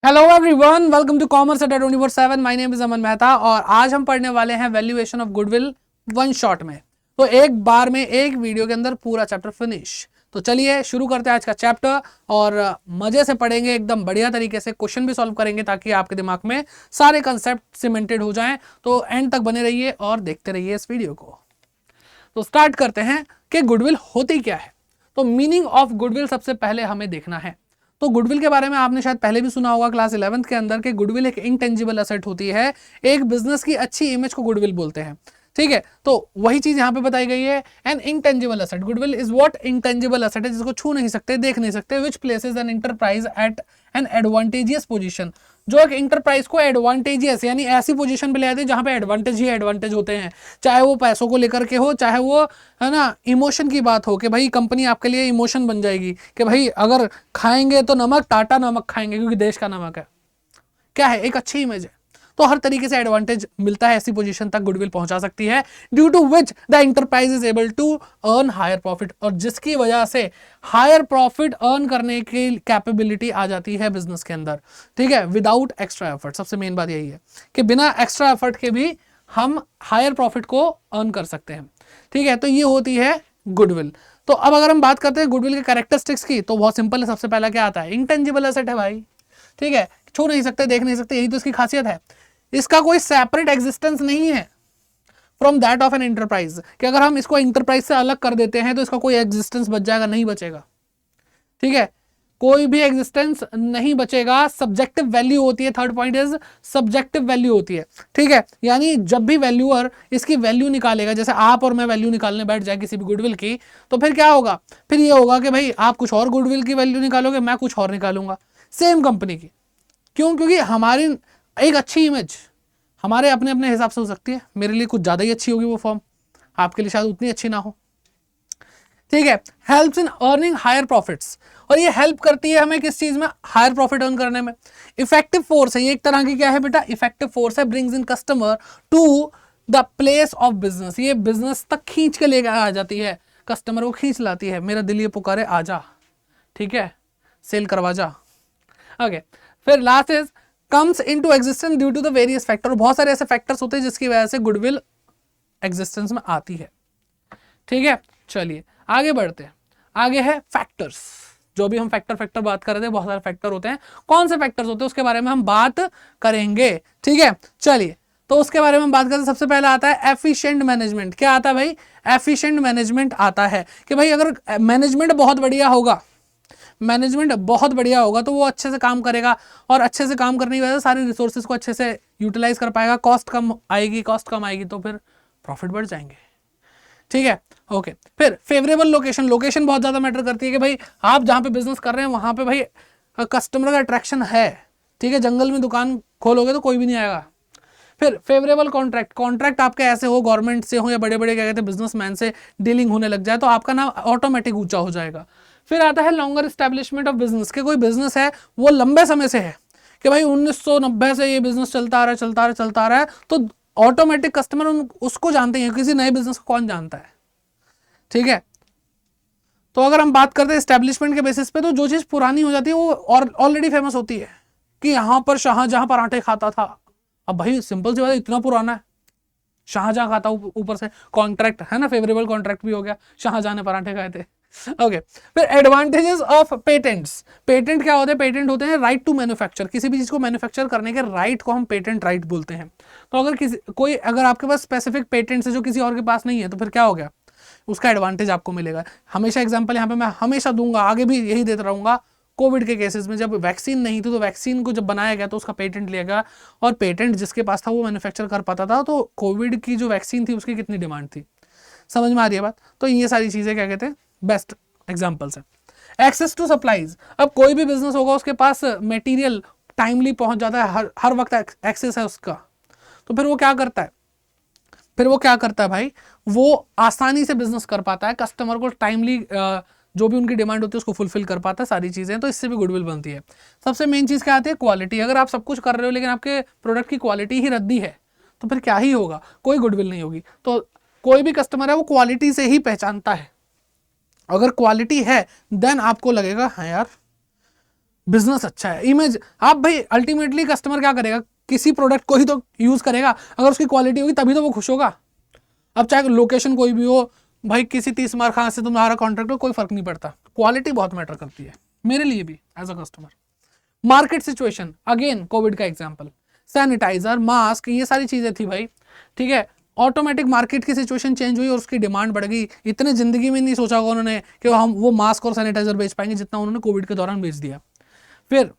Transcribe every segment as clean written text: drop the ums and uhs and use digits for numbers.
Hello everyone, welcome to commerce Adda 24/7। My name is Aman Mehta और आज हम पढ़ने वाले हैं valuation of goodwill one shot में। तो एक बार में एक वीडियो के अंदर पूरा चैप्टर फिनिश। तो चलिए शुरू करते हैं आज का चैप्टर और मजे से पढ़ेंगे, एकदम बढ़िया तरीके से क्वेश्चन भी सॉल्व करेंगे ताकि आपके दिमाग में सारे कंसेप्ट सीमेंटेड हो जाएं। तो एंड तक बने रहिए और देखते रहिए इस वीडियो को। तो स्टार्ट करते हैं कि गुडविल होती क्या है। तो मीनिंग ऑफ गुडविल सबसे पहले हमें देखना है। तो गुडविल के बारे में आपने शायद पहले भी सुना होगा क्लास 11th के अंदर कि गुडविल एक इंटेंजिबल एसेट होती है। एक बिजनेस की अच्छी इमेज को गुडविल बोलते हैं। ठीक है, तो वही चीज यहां पे बताई गई है। An intangible asset, goodwill is what intangible asset है, जिसको छू नहीं सकते, देख नहीं सकते, which places an enterprise at an advantageous position, जो एक इंटरप्राइज को एडवांटेजियस यानी ऐसी पोजीशन पे ले आते हैं जहां पे एडवांटेज ही एडवांटेज होते हैं। चाहे वो पैसों को लेकर के हो, चाहे वो है ना इमोशन की बात हो कि भाई कंपनी आपके लिए इमोशन बन जाएगी कि भाई अगर खाएंगे तो नमक, टाटा नमक खाएंगे क्योंकि देश का नमक है। क्या है, एक अच्छी इमेज है। तो हर तरीके से एडवांटेज मिलता है, ऐसी पोजीशन तक गुडविल पहुंचा सकती है, due to which the enterprise is able to earn higher profit, और जिसकी वजह से हायर प्रॉफिट अर्न करने की कैपेबिलिटी आ जाती है बिजनेस के अंदर। ठीक है, विदाउट एक्स्ट्रा एफर्ट। सबसे मेन बात यही है कि बिना एक्स्ट्रा एफर्ट के भी हम हायर प्रॉफिट को अर्न कर सकते हैं। ठीक है, तो ये होती है गुडविल। तो अब अगर हम बात करते हैं गुडविल के कैरेक्टरिस्टिक्स की, तो बहुत सिंपल है। सबसे पहला क्या आता है, इंटेंजिबल एसेट है भाई। ठीक है, छू नहीं सकते, देख नहीं सकते, यही तो इसकी खासियत है। इसका कोई सेपरेट एग्जिस्टेंस नहीं है from that of an enterprise, कि अगर हम इसको इंटरप्राइज से अलग कर देते हैं तो इसका कोई एग्जिस्टेंस बच जाएगा, नहीं बचेगा। ठीक है, कोई भी एग्जिस्टेंस नहीं बचेगा। सब्जेक्टिव वैल्यू होती है, third point is subjective value होती है। ठीक है, यानी जब भी वैल्यूअर इसकी वैल्यू निकालेगा, जैसे आप और मैं वैल्यू निकालने बैठ जाए किसी भी गुडविल की, तो फिर क्या होगा, फिर ये होगा कि भाई आप कुछ और गुडविल की वैल्यू निकालोगे, मैं कुछ और निकालूंगा सेम कंपनी की। क्यों? क्योंकि हमारी एक अच्छी इमेज हमारे अपने अपने हिसाब से हो सकती है। मेरे लिए कुछ ज्यादा ही अच्छी होगी वो फॉर्म, आपके लिए शायद उतनी अच्छी ना हो। ठीक है, helps in earning higher profits, और ये हेल्प करती है हमें किस चीज में, हायर प्रॉफिट अर्न करने में। इफेक्टिव फोर्स है, ये एक तरह की क्या है बेटा, इफेक्टिव फोर्स है। Brings in customer to the place of business, ये बिजनेस तक खींच के लेकर आ जाती है, कस्टमर को खींच लाती है। मेरा दिल ये पुकारे आजा, ठीक है, सेल करवा जा। ओके, फिर last is comes into existence due to the various factor. बहुत सारे ऐसे फैक्टर्स होते हैं जिसकी वजह से गुडविल एग्जिस्टेंस में आती है। ठीक है, चलिए आगे बढ़ते हैं। आगे है फैक्टर्स। जो भी हम फैक्टर बात कर रहे थे, बहुत सारे फैक्टर होते हैं। कौन से फैक्टर्स होते हैं उसके बारे में हम बात करेंगे। ठीक है, चलिए तो उसके बारे में हम बात करते हैं। सबसे पहला आता है एफिशिएंट मैनेजमेंट। क्या आता है भाई, एफिशिएंट मैनेजमेंट आता है कि भाई अगर मैनेजमेंट बहुत बढ़िया होगा, मैनेजमेंट बहुत बढ़िया होगा तो वो अच्छे से काम करेगा, और अच्छे से काम करने की वजह से सारे रिसोर्सेज को अच्छे से यूटिलाइज कर पाएगा। कॉस्ट कम आएगी, कॉस्ट कम आएगी तो फिर प्रॉफिट बढ़ जाएंगे। ठीक है, ओके। फिर फेवरेबल लोकेशन, लोकेशन बहुत ज्यादा मैटर करती है कि भाई आप जहां पे बिजनेस कर रहे हैं वहां पे भाई कस्टमर का अट्रैक्शन है। ठीक है, जंगल में दुकान खोलोगे तो कोई भी नहीं आएगा। फिर फेवरेबल कॉन्ट्रैक्ट, कॉन्ट्रैक्ट आपके ऐसे हो, गवर्नमेंट से हो या बड़े बड़े क्या कहते हैं बिजनेसमैन से डीलिंग होने लग जाए तो आपका नाम ऑटोमेटिक ऊंचा हो जाएगा। फिर आता है लॉन्गर एस्टेब्लिशमेंट ऑफ बिजनेस, के कोई बिजनेस है वो लंबे समय से है, कि भाई 1990 से ये बिजनेस चलता आ रहा है, तो ऑटोमेटिक कस्टमर उसको जानते हैं, किसी नए बिजनेस को कौन जानता है। ठीक है, तो अगर हम बात करते हैं एस्टेब्लिशमेंट के बेसिस पे, तो जो चीज पुरानी हो जाती है वो ऑलरेडी फेमस होती है, कि यहां पर शाहजहां पराठे खाता था। अब भाई सिंपल सी बात है, इतना पुराना है, शाहजहां खाता, ऊपर से कॉन्ट्रैक्ट है ना, फेवरेबल कॉन्ट्रैक्ट भी हो गया, शाहजहां ने पराठे खाए थे। ओके, फिर एडवांटेजेस ऑफ पेटेंट्स। पेटेंट क्या होते हैं, पेटेंट होते हैं राइट टू मैन्युफैक्चर, किसी भी चीज को मैन्युफैक्चर करने के राइट को हम पेटेंट राइट बोलते हैं। तो अगर आपके पास स्पेसिफिक पेटेंट्स है जो किसी और के पास नहीं है, तो फिर क्या हो गया, उसका एडवांटेज आपको मिलेगा। हमेशा एग्जांपल यहाँ पे मैं हमेशा दूंगा, आगे भी यही देता रहूंगा। कोविड के केसेस में जब वैक्सीन नहीं थी, तो वैक्सीन को जब बनाया गया तो उसका पेटेंट लिया गया, और पेटेंट जिसके पास था वो मैन्युफैक्चर कर पाता था। तो कोविड की जो वैक्सीन थी उसकी कितनी डिमांड थी, समझ में आ रही है बात। तो ये सारी चीजें क्या कहते हैं, बेस्ट एग्जाम्पल्स है। एक्सेस टू सप्लाईज, अब कोई भी बिजनेस होगा उसके पास मटेरियल टाइमली पहुंच जाता है, हर वक्त एक्सेस है उसका, तो फिर वो क्या करता है भाई, वो आसानी से बिजनेस कर पाता है, कस्टमर को टाइमली जो भी उनकी डिमांड होती है उसको फुलफिल कर पाता है, सारी चीजें। तो इससे भी गुडविल बनती है। सबसे मेन चीज क्या आती है, क्वालिटी। अगर आप सब कुछ कर रहे हो लेकिन आपके प्रोडक्ट की क्वालिटी ही रद्दी है, तो फिर क्या ही होगा, कोई गुडविल नहीं होगी। तो कोई भी कस्टमर है वो क्वालिटी से ही पहचानता है। अगर क्वालिटी है देन आपको लगेगा हाँ यार बिजनेस अच्छा है, इमेज, आप भाई अल्टीमेटली कस्टमर क्या करेगा, किसी प्रोडक्ट को ही तो यूज करेगा, अगर उसकी क्वालिटी होगी तभी तो वो खुश होगा। अब चाहे लोकेशन कोई भी हो, भाई किसी 30 मार खां से तुम्हारा कॉन्ट्रैक्ट हो, कोई फर्क नहीं पड़ता, क्वालिटी बहुत मैटर करती है मेरे लिए भी as a customer. Market situation, again COVID का एग्जांपल, सैनिटाइजर, मास्क, ये सारी चीजें थी भाई, ठीक है। ऑटोमेटिक मार्केट की सिचुएशन चेंज हुई और उसकी डिमांड बढ़ गई। इतने जिंदगी में नहीं सोचा होगा उन्होंने कि हम वो मास्क और सैनिटाइजर बेच पाएंगे जितना उन्होंने कोविड के दौरान बेच दिया। फिर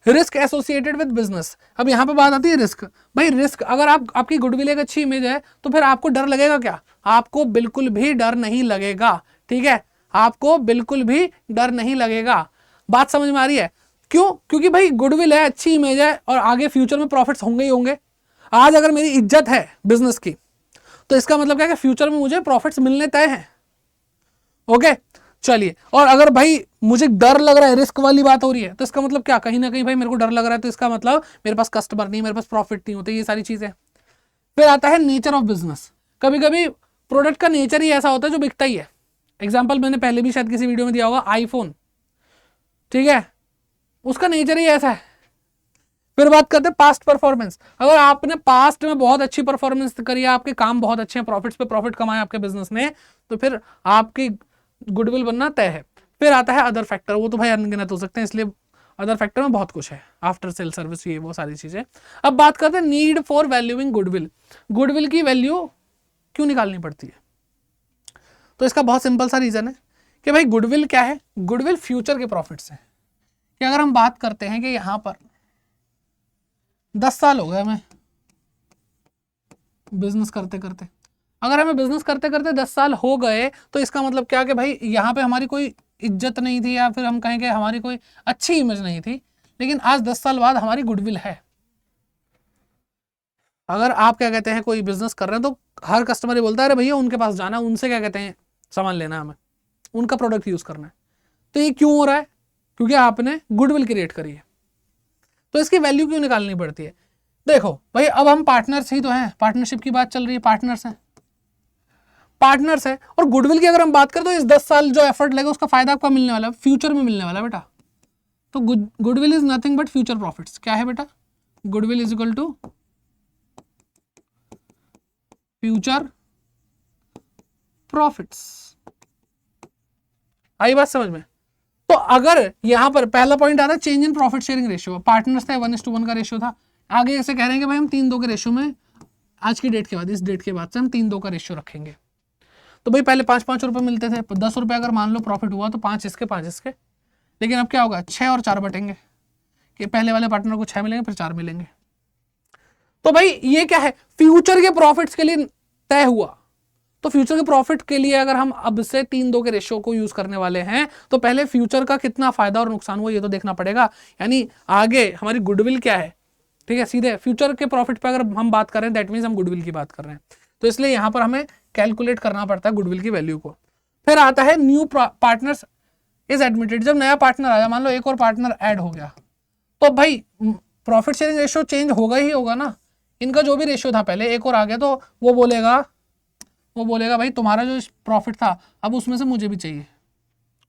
रिस्क एसोसिएटेड विद बिजनेस, अब यहाँ पे बात आती है रिस्क। भाई रिस्क, अगर आपकी गुडविल एक अच्छी इमेज है तो फिर आपको डर लगेगा क्या? आपको बिल्कुल भी डर नहीं लगेगा, ठीक है, आपको बिल्कुल भी डर नहीं लगेगा। बात समझ में आ रही है? क्यों? क्योंकि भाई गुडविल है, अच्छी इमेज है और आगे फ्यूचर में प्रॉफिट्स होंगे ही होंगे। आज अगर मेरी इज्जत है बिजनेस की तो इसका मतलब क्या है कि फ्यूचर में मुझे प्रॉफिट्स मिलने तय हैं। ओके चलिए, और अगर भाई मुझे डर लग रहा है, रिस्क वाली बात हो रही है, तो इसका मतलब क्या, कहीं ना कहीं भाई मेरे को डर लग रहा है तो इसका मतलब मेरे पास कस्टमर नहीं, मेरे पास प्रॉफिट नहीं होते, ये सारी चीजें। फिर आता है नेचर ऑफ बिजनेस। कभी कभी प्रोडक्ट का नेचर ही ऐसा होता है जो बिकता ही है। एग्जाम्पल मैंने पहले भी शायद किसी वीडियो में दिया होगा, आईफोन, ठीक है, उसका नेचर ही ऐसा है। फिर बात करते हैं पास्ट परफॉर्मेंस। अगर आपने पास्ट में बहुत अच्छी परफॉर्मेंस करी है, आपके काम बहुत अच्छे हैं, प्रॉफिट्स पे प्रॉफिट कमाए आपके बिजनेस ने, तो फिर आपकी गुडविल बनना तय है। फिर आता है अदर फैक्टर, वो तो भाई अनगिनत हो सकते हैं, इसलिए अदर फैक्टर में बहुत कुछ है, आफ्टर सेल सर्विस, ये वो सारी चीजें। अब बात करते हैं need for valuing goodwill. Goodwill की वैल्यू क्यों निकालनी पड़ती है? तो इसका बहुत सिंपल सा रीजन है कि भाई गुडविल क्या है, गुडविल फ्यूचर के प्रॉफिट्स है। कि अगर हम बात करते हैं कि यहां पर 10 साल हो गए हमें बिजनेस करते करते, अगर हमें बिजनेस करते करते 10 साल हो गए तो इसका मतलब क्या कि भाई यहाँ पे हमारी कोई इज्जत नहीं थी, या फिर हम कहें कि हमारी कोई अच्छी इमेज नहीं थी, लेकिन आज 10 साल बाद हमारी गुडविल है। अगर आप क्या कहते हैं कोई बिजनेस कर रहे हैं तो हर कस्टमर ये बोलता है अरे भैया उनके पास जाना है, उनसे क्या कहते हैं सामान लेना है, हमें उनका प्रोडक्ट यूज करना है। तो ये क्यों हो रहा है? क्योंकि आपने गुडविल क्रिएट करी है। तो इसकी वैल्यू क्यों निकालनी पड़ती है? देखो भाई, अब हम पार्टनर्स ही तो हैं, पार्टनरशिप की बात चल रही है, पार्टनर्स हैं, पार्टनर्स है। और गुडविल की अगर हम बात करें तो इस 10 साल जो एफर्ट लगेगा उसका फायदा आपको मिलने वाला है, फ्यूचर में मिलने वाला है बेटा। तो goodwill is nothing but future profits. क्या है बेटा? Goodwill is equal to future profits. आई बात समझ में? तो अगर यहां पर पहला पॉइंट आता है change in profit sharing ratio, partners था 1:1 का रेशियो था, आगे ऐसे कह रहे हैं कि भाई हम 3:2 के रेशियो में आज की डेट के बाद, इस डेट के बाद से हम 3:2 का रेशियो रखेंगे। तो भाई पहले 5-5 रुपए मिलते थे, 10 रुपए अगर मान लो प्रॉफिट हुआ तो 5 इसके 5 इसके, लेकिन अब क्या होगा 6 और 4 बटेंगे, कि पहले वाले पार्टनर को 6 मिलेंगे फिर 4 मिलेंगे। तो भाई ये क्या है, फ्यूचर के प्रॉफिट्स के लिए तय हुआ। तो फ्यूचर के प्रॉफिट के लिए अगर हम अब से 3:2 के रेशियो को यूज करने वाले हैं तो पहले फ्यूचर का कितना फायदा और नुकसान हुआ ये तो देखना पड़ेगा। यानी आगे हमारी गुडविल क्या है, ठीक है, सीधे फ्यूचर के प्रॉफिट पे अगर हम बात कर रहे हैं दैट मीन्स हम गुडविल की बात कर रहे हैं, तो इसलिए यहां पर हमें कैलकुलेट करना पड़ता है गुडविल की वैल्यू को। फिर आता है न्यू पार्टनर्स इज एडमिटेड। जब नया पार्टनर आया, मान लो एक और पार्टनर ऐड हो गया, तो भाई प्रॉफिट शेयरिंग रेशियो चेंज होगा ही होगा ना। इनका जो भी रेशियो था पहले, एक और आ गया तो वो बोलेगा भाई तुम्हारा जो प्रॉफिट था अब उसमें से मुझे भी चाहिए।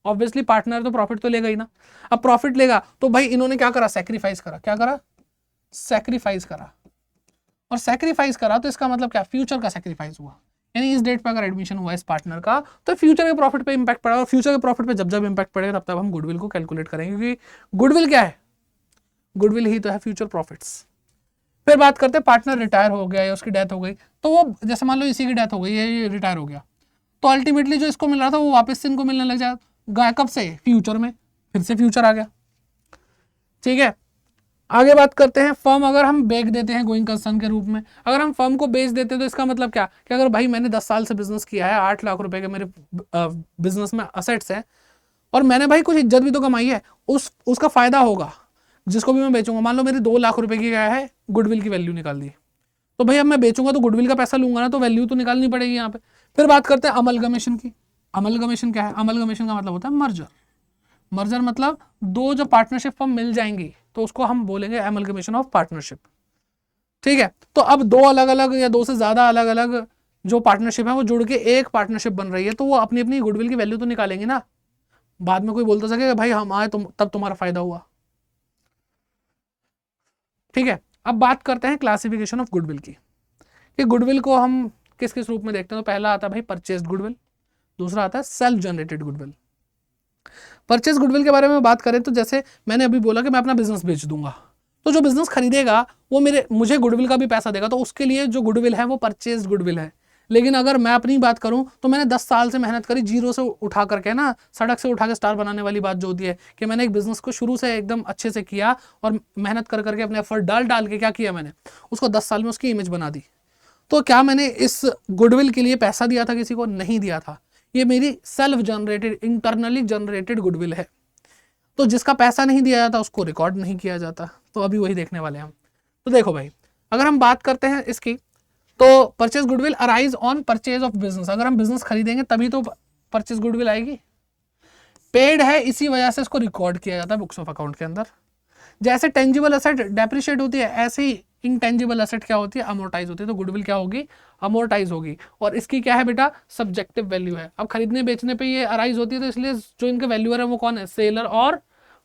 ऑब्वियसली पार्टनर तो प्रॉफिट तो लेगा ही ना। अब प्रॉफिट लेगा तो भाई इन्होंने क्या करा, सैक्रिफाइस करा। क्या करा? सैक्रिफाइस करा। और सैक्रिफाइस करा तो इसका मतलब क्या, फ्यूचर का सैक्रिफाइस हुआ। यानी इस डेट पर अगर एडमिशन हुआ इस पार्टनर का तो फ्यूचर के प्रॉफिट पे इंपैक्ट पड़ा, और फ्यूचर के प्रॉफिट पे जब जब इंपैक्ट पड़ेगा तब तब हम गुडविल को कैलकुलेट करेंगे, क्योंकि गुडविल क्या है, गुडविल ही तो है फ्यूचर प्रॉफिट्स। फिर बात करते हैं पार्टनर रिटायर हो गया या उसकी डेथ हो गई, तो वो जैसे मान लो इसी की डेथ हो गई, ये रिटायर हो गया, तो अल्टीमेटली जो इसको मिल रहा था वो वापस से इनको मिलने लग जाएगा। कब से? फ्यूचर में, फिर से फ्यूचर आ गया, ठीक है। आगे बात करते हैं फर्म अगर हम बेच देते हैं गोइंग कंसर्न के रूप में, अगर हम फर्म को बेच देते हैं तो इसका मतलब क्या कि अगर भाई मैंने 10 साल से बिजनेस किया है, 8 लाख रुपए के मेरे बिजनेस में असेट्स हैं और मैंने भाई कुछ इज्जत भी तो कमाई है, उसका फायदा होगा जिसको भी मैं बेचूंगा। मान लो मेरी 2 लाख रुपए की क्या है, गुडविल की वैल्यू निकाल दी, तो भाई अब मैं बेचूंगा तो गुडविल का पैसा लूंगा ना, तो वैल्यू तो निकालनी पड़ेगी यहाँ पे। फिर बात करते हैं अमलगमेशन की। अमलगमेशन क्या है? अमलगमेशन का मतलब होता है मर्जर। मर्जर मतलब दो जो पार्टनरशिप फर्म मिल जाएंगी तो उसको हम बोलेंगे अमलगमेशन ऑफ पार्टनरशिप, ठीक है। तो अब 2 अलग अलग या 2 से ज्यादा अलग अलग जो पार्टनरशिप है वो जुड़ के एक पार्टनरशिप बन रही है, तो वो अपनी अपनी गुडविल की वैल्यू तो निकालेंगे ना। बाद में कोई बोलता सके भाई हम आए तब तुम्हारा फायदा हुआ, ठीक है, अब बात करते हैं क्लासिफिकेशन ऑफ गुडविल की, कि गुडविल को हम किस किस रूप में देखते हैं। तो पहला आता है भाई परचेस्ड गुडविल, दूसरा आता है self generated goodwill. Purchase goodwill के बारे में बात करें तो जैसे मैंने अभी बोला कि मैं अपना बिजनेस बेच दूंगा, तो जो बिजनेस खरीदेगा वो मुझे गुडविल का भी पैसा देगा, तो उसके लिए जो गुडविल है वो परचेज गुडविल है। लेकिन अगर मैं अपनी बात करूं तो मैंने 10 साल से मेहनत करी, जीरो से उठा करके ना, सड़क से उठा के स्टार बनाने वाली बात जो होती है, कि मैंने एक बिजनेस को शुरू से एकदम अच्छे से किया और मेहनत कर करके अपने एफर्ट डाल के क्या किया मैंने, उसको 10 साल में उसकी इमेज बना दी। तो क्या मैंने इस गुडविल के लिए पैसा दिया था किसी को? नहीं दिया था। ये मेरी self generated, internally generated goodwill है। तो जिसका पैसा नहीं दिया जाता उसको रिकॉर्ड नहीं किया जाता। तो अभी वही देखने वाले हैं हम। तो देखो भाई, अगर हम बात करते हैं इसकी, तो purchase goodwill arise on purchase of business. अगर हम बिजनेस खरीदेंगे तभी तो परचेज गुडविल आएगी। पेड है, इसी वजह से इसको रिकॉर्ड किया जाता है बुक्स ऑफ अकाउंट के अंदर। जैसे टेंजिबल एसेट डेप्रिशिएट होती है, ऐसे ही इनटेंजिबल एसेट क्या होती है? अमोर्टाइज होती है। तो गुडविल क्या होगी? अमोर्टाइज होगी। और इसकी क्या है बेटा? सब्जेक्टिव वैल्यू है। अब खरीदने बेचने पे ये अराइज होती है, तो इसलिए जो इनके वैल्यूअर है वो कौन है? सेलर और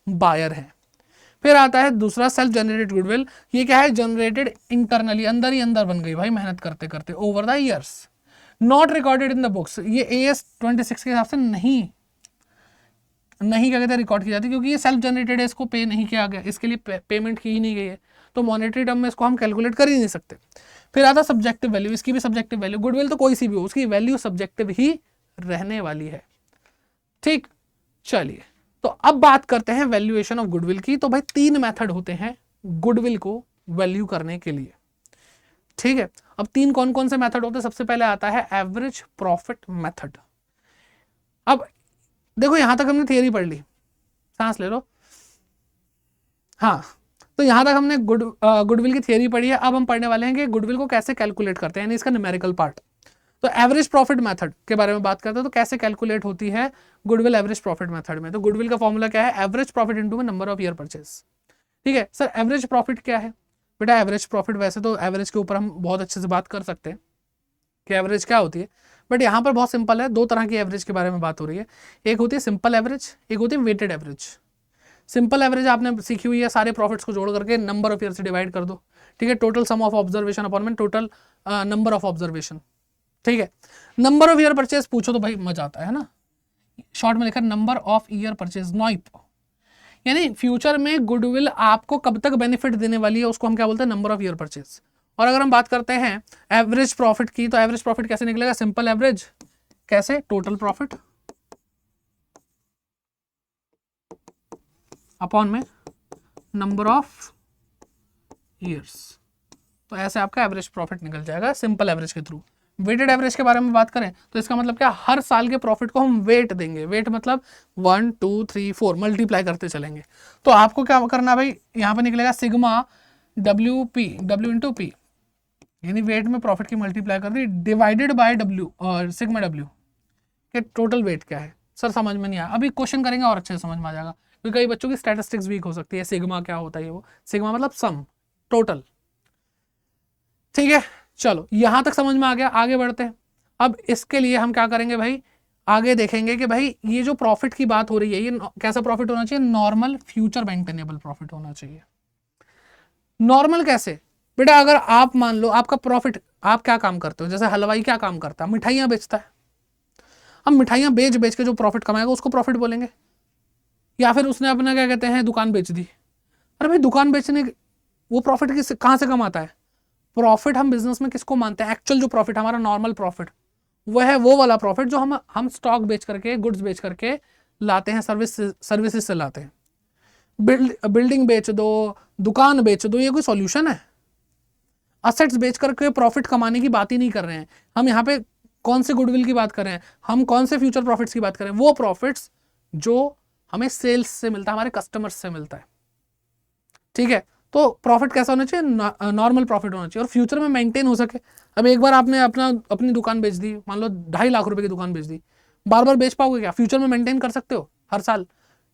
बायर है। फिर आता है दूसरा सेल्फ जनरेटेड गुडविल। ये क्या है? जनरेटेड इंटरनली, अंदर ही अंदर बन गई भाई मेहनत करते करते over the years, not recorded in the books. ये AS 26 के हिसाब से नहीं क्या कहते हैं, रिकॉर्ड की जाती है, क्योंकि ये सेल्फ जनरेटेड है, इसको पे नहीं किया गया, इसके लिए पेमेंट की ही नहीं गई है, तो मॉनेटरी टर्म में इसको हम कैलकुलेट कर ही नहीं सकते। फिर आता सब्जेक्टिव वैल्यू, इसकी भी सब्जेक्टिव वैल्यू। गुडविल तो कोई सी भी हो, उसकी वैल्यू सब्जेक्टिव ही रहने वाली है। ठीक, चलिए तो अब बात करते हैं वैल्यूएशन ऑफ गुडविल की। तो भाई 3 मेथड होते हैं गुडविल को वैल्यू करने के लिए। ठीक है, अब 3 कौन कौन से मेथड होते हैं? सबसे पहले आता है एवरेज प्रॉफिट मेथड। अब देखो यहां तक हमने थियरी पढ़ ली, सांस ले लो। हाँ, तो यहां तक हमने गुडविल की थियरी पढ़ी है। अब हम पढ़ने वाले हैं कि गुडविल को कैसे कैलकुलेट करते हैं, यानी इसका न्यूमेरिकल पार्ट। तो एवरेज प्रॉफिट मेथड के बारे में बात करते हैं। तो कैसे कैलकुलेट होती है गुडविल एवरेज प्रॉफिट मेथड में? तो गुडविल का फॉर्मूला क्या है? Average profit into number of year purchase. ठीक है सर, एवरेज प्रॉफिट क्या है बेटा? एवरेज प्रॉफिट, वैसे तो एवरेज के ऊपर हम बहुत अच्छे से बात कर सकते हैं कि एवरेज क्या होती है, बट यहाँ पर बहुत सिंपल है। 2 तरह की एवरेज के बारे में बात हो रही है। एक होती है सिंपल एवरेज, एक होती है वेटेड एवरेज। सिंपल एवरेज आपने सीखी हुई है, सारे प्रॉफिट्स को जोड़ करके नंबर ऑफ ईयर से डिवाइड कर दो। ठीक है, total sum of observation upon में टोटल नंबर ऑफ ऑब्जर्वेशन। ठीक है, नंबर ऑफ ईयर परचेज पूछो तो भाई मजा आता है ना, शॉर्ट में लिखा नंबर ऑफ ईयर परचेज, नॉइप। यानी फ्यूचर में गुडविल आपको कब तक बेनिफिट देने वाली है, उसको हम क्या बोलते हैं? Number of year purchase. और अगर हम बात करते हैं एवरेज प्रॉफिट की, तो एवरेज प्रॉफिट कैसे निकलेगा? सिंपल एवरेज कैसे? टोटल प्रॉफिट अपॉन में नंबर ऑफ ईयर्स। तो ऐसे आपका एवरेज प्रॉफिट निकल जाएगा सिंपल एवरेज के थ्रू। वेटेड एवरेज के बारे में बात करें तो इसका मतलब क्या? हर साल के प्रॉफिट को हम वेट देंगे। वेट मतलब 1 2 3 4 मल्टीप्लाई करते चलेंगे। तो आपको क्या करना भाई? यहाँ पे निकलेगा sigma WP, W into P, यानी वेट में प्रॉफिट की मल्टीप्लाई कर दी, डिवाइडेड बाय W और सिग्मा W के टोटल वेट क्या है। सर समझ में नहीं आया, अभी क्वेश्चन करेंगे और अच्छे से समझ में आ जाएगा, क्योंकि कई बच्चों की स्टैटिस्टिक्स वीक हो सकती है। सिग्मा क्या होता है? वो सिग्मा मतलब सम, टोटल। ठीक है, चलो यहां तक समझ में आ गया। आगे बढ़ते हैं। अब इसके लिए हम क्या करेंगे भाई? आगे देखेंगे कि भाई ये जो प्रॉफिट की बात हो रही है, ये कैसा प्रॉफिट होना चाहिए? नॉर्मल फ्यूचर मेंटेनेबल प्रॉफिट होना चाहिए। नॉर्मल कैसे बेटा? अगर आप मान लो आपका प्रॉफिट, आप क्या काम करते हो? जैसे हलवाई क्या काम करता है? मिठाइयां बेचता है। अब मिठाइयां बेच बेच के जो प्रॉफिट कमाएगा उसको प्रॉफिट बोलेंगे। या फिर उसने अपना क्या कहते हैं, दुकान बेच दी। अरे भाई दुकान बेचने वो प्रॉफिट कहां से कमाता है? प्रॉफिट हम बिजनेस में किसको मानते हैं? एक्चुअल जो प्रॉफिट हमारा नॉर्मल प्रॉफिट, वो है वो वाला प्रॉफिट जो हम स्टॉक बेच करके, गुड्स बेच करके लाते हैं, सर्विसेज से लाते हैं। बिल्डिंग बेच दो, दुकान बेच दो, ये कोई सॉल्यूशन है? असेट्स बेच करके प्रॉफिट कमाने की बात ही नहीं कर रहे हैं हम। यहाँ पे कौन से गुडविल की बात कर रहे हैं हम? कौन से फ्यूचर प्रॉफिट्स की बात कर रहे हैं? वो प्रॉफिट्स जो हमें सेल्स से मिलता है, हमारे कस्टमर्स से मिलता है। ठीक है, तो प्रॉफिट कैसा होना चाहिए? नॉर्मल प्रॉफिट होना चाहिए और फ्यूचर में मेंटेन हो सके। अब एक बार आपने अपनी दुकान बेच दी, मान लो 2.5 लाख रुपए की दुकान बेच दी, बार बार बेच पाओगे क्या? फ्यूचर में मेंटेन कर सकते हो हर साल